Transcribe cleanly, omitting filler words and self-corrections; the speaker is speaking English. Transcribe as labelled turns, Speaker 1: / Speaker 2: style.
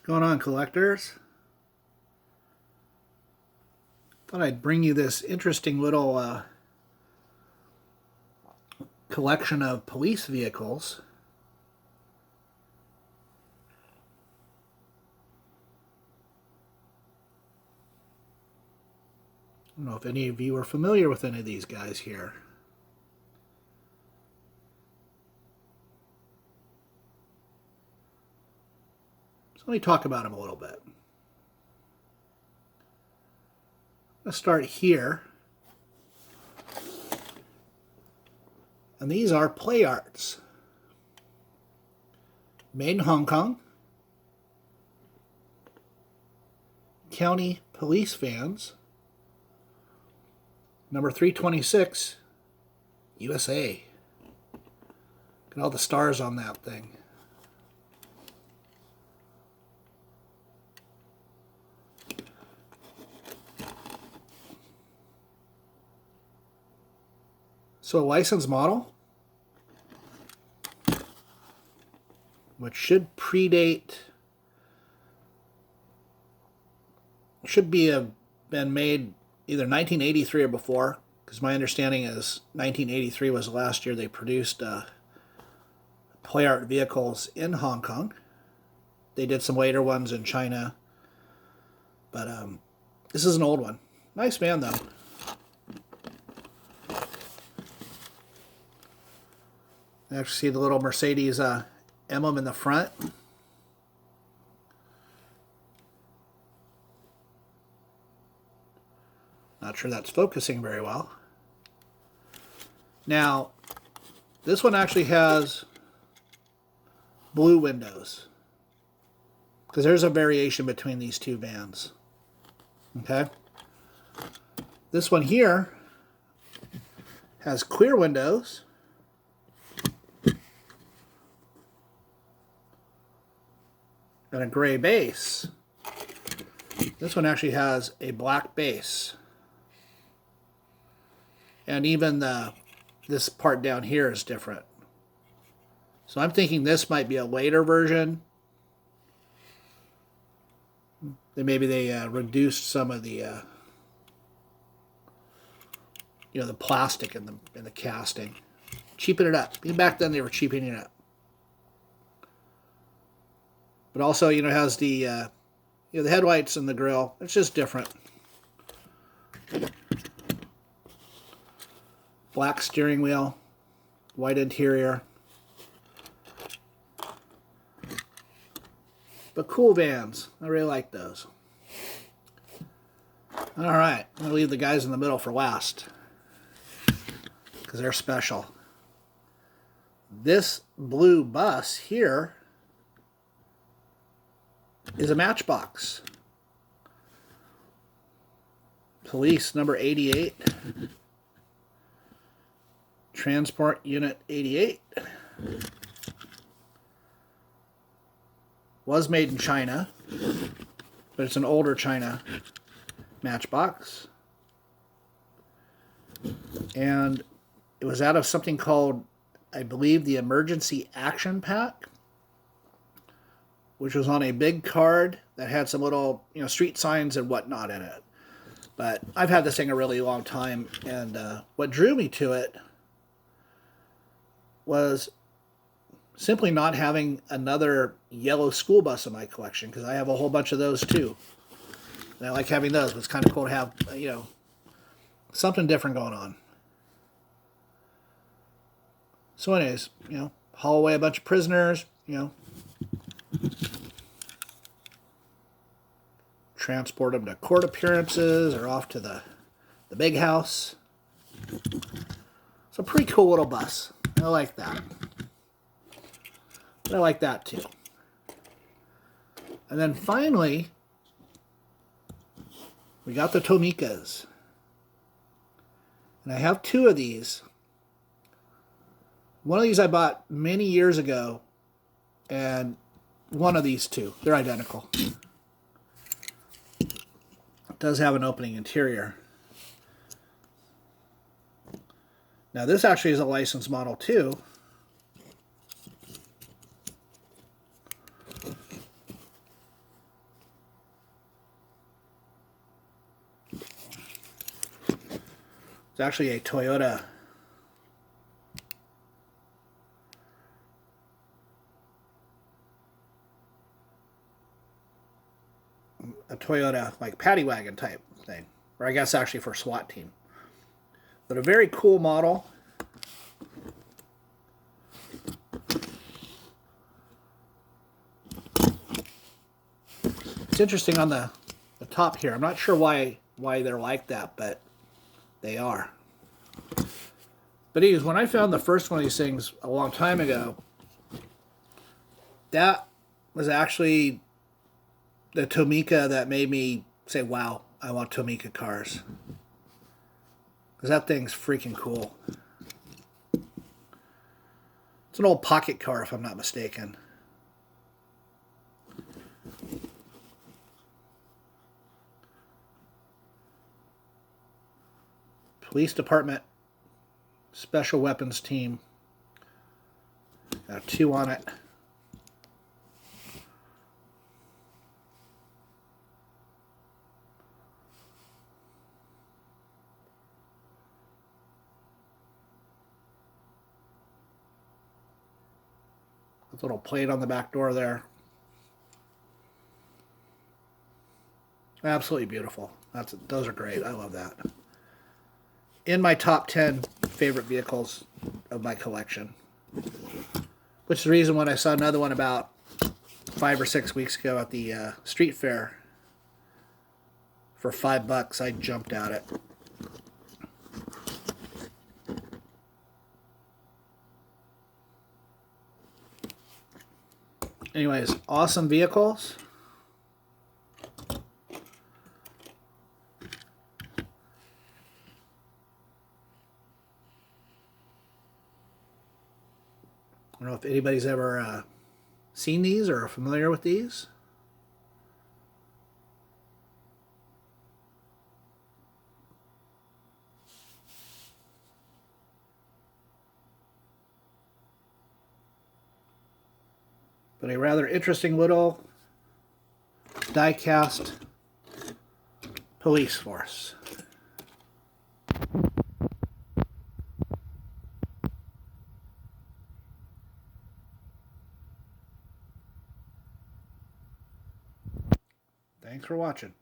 Speaker 1: Going on, collectors? Thought I'd bring you this interesting little collection of police vehicles. I don't know if any of you are familiar with any of these guys here. So let me talk about them a little bit. Let's start here. And these are Playarts. Made in Hong Kong. County police vans. Number 326, USA. Look at all the stars on that thing. So a licensed model, which should predate, should be been made either 1983 or before, because my understanding is 1983 was the last year they produced Playart vehicles in Hong Kong. They did some later ones in China, but this is an old one. Nice van though. I actually see the little Mercedes emblem in the front. Not sure that's focusing very well. Now, this one actually has blue windows, because there's a variation between these two vans. Okay? This one here has clear windows. And a gray base. This one actually has a black base. And even this part down here is different. So I'm thinking this might be a later version. Maybe they reduced some of the the plastic in the casting. Cheapen it up. Even back then they were cheapening it up. But also, it has the the headlights and the grille. It's just different. Black steering wheel, white interior. But cool vans. I really like those. All right, I'm going to leave the guys in the middle for last, because they're special. This blue bus here is a Matchbox. Police number 88. Transport unit 88. Was made in China, but it's an older China Matchbox. And it was out of something called, I believe, the Emergency Action Pack, which was on a big card that had some little, street signs and whatnot in it. But I've had this thing a really long time, and what drew me to it was simply not having another yellow school bus in my collection, because I have a whole bunch of those too. And I like having those. It's kind of cool to have, something different going on. So anyways, haul away a bunch of prisoners, transport them to court appearances or off to the big house. It's a pretty cool little bus. I like that. But I like that too. And then finally, we got the Tomicas. And I have two of these. One of these I bought many years ago, and one of these two. They're identical. It does have an opening interior. Now this actually is a licensed model too. It's actually a Toyota. A Toyota like paddy wagon type thing, or I guess actually for SWAT team. But a very cool model. It's interesting on the top here. I'm not sure why they're like that, but they are. But anyways, when I found the first one of these things a long time ago, that was actually the Tomica that made me say, wow, I want Tomica cars. Because that thing's freaking cool. It's an old pocket car, if I'm not mistaken. Police Department Special Weapons Team. Got 2 on it. With a little plate on the back door there. Absolutely beautiful. Those are great. I love that. In my top 10 favorite vehicles of my collection. Which is the reason when I saw another one about 5 or 6 weeks ago at the street fair for $5, I jumped at it. Anyways, awesome vehicles. I don't know if anybody's ever seen these or are familiar with these. But a rather interesting little die-cast police force. Thanks for watching.